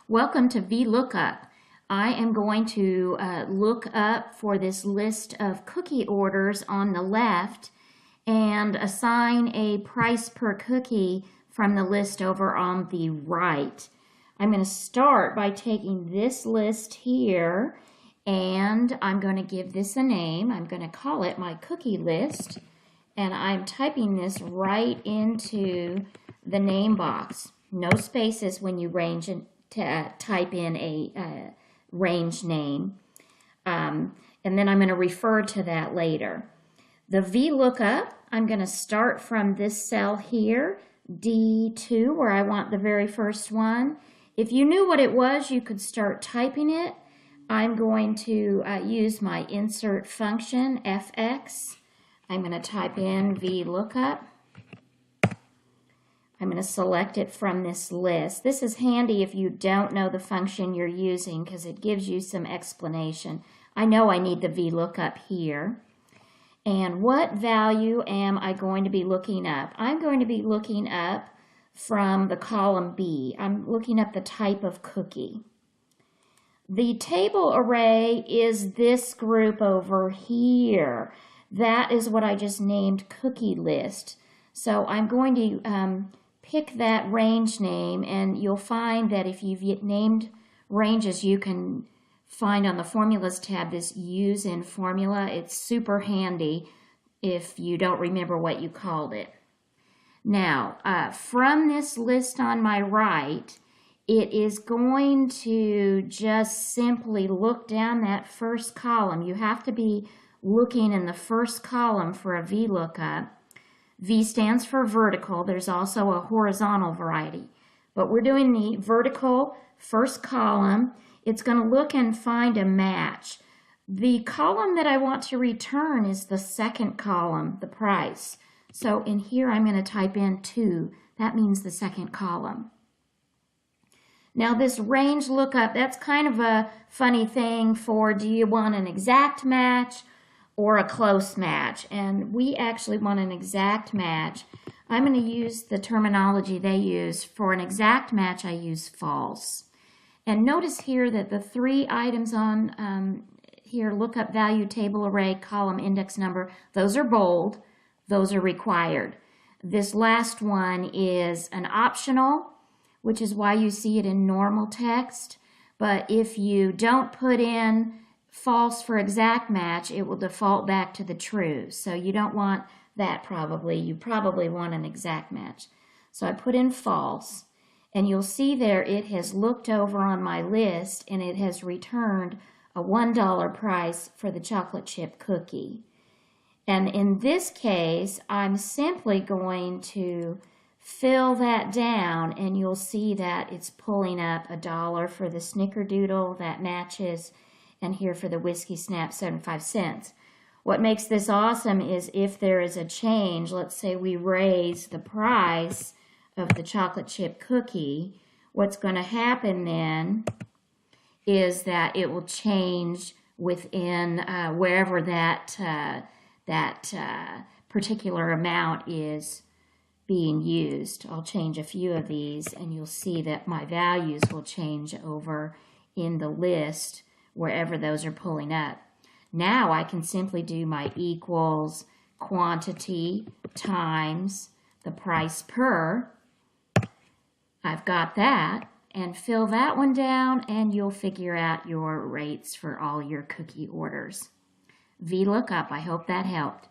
Welcome to VLOOKUP. I am going to look up for this list of cookie orders on the left and assign a price per cookie from the list over on the right. I'm going to start by taking this list here and I'm going to give this a name. I'm going to call it my cookie list, and I'm typing this right into the name box. No spaces when you type in a range name, and then I'm going to refer to that later. The VLOOKUP, I'm going to start from this cell here, D2, where I want the very first one. If you knew what it was, you could start typing it. I'm going to use my insert function, fx. I'm going to type in VLOOKUP. I'm going to select it from this list. This is handy if you don't know the function you're using because it gives you some explanation. I know I need the VLOOKUP here. And what value am I going to be looking up? I'm going to be looking up from the column B. I'm looking up the type of cookie. The table array is this group over here. That is what I just named cookie list. So I'm going to pick that range name, and you'll find that if you've named ranges, you can find on the Formulas tab this Use in Formula. It's super handy if you don't remember what you called it. Now, from this list on my right, it is going to just simply look down that first column. You have to be looking in the first column for a VLOOKUP. V stands for vertical. There's also a horizontal variety. But we're doing the vertical first column. It's going to look and find a match. The column that I want to return is the second column, the price. So in here I'm going to type in 2. That means the second column. Now this range lookup, that's kind of a funny thing for do you want an exact match or a close match, and we actually want an exact match. I'm going to use the terminology they use. For an exact match, I use false. And notice here that the 3 items on here, lookup value, table array, column, index number, those are bold, those are required. This last one is an optional, which is why you see it in normal text, but if you don't put in false for exact match, it will default back to the true. So you don't want that probably. You probably want an exact match. So I put in false, and you'll see there it has looked over on my list and it has returned a $1 price for the chocolate chip cookie. And in this case, I'm simply going to fill that down, and you'll see that it's pulling up $1 for the snickerdoodle that matches, and here for the whiskey snap 75 cents. What makes this awesome is if there is a change, let's say we raise the price of the chocolate chip cookie, what's going to happen then is that it will change within wherever that particular amount is being used. I'll change a few of these and you'll see that my values will change over in the list wherever those are pulling up. Now I can simply do my equals quantity times the price per. I've got that, and fill that one down and you'll figure out your rates for all your cookie orders. VLOOKUP, I hope that helped.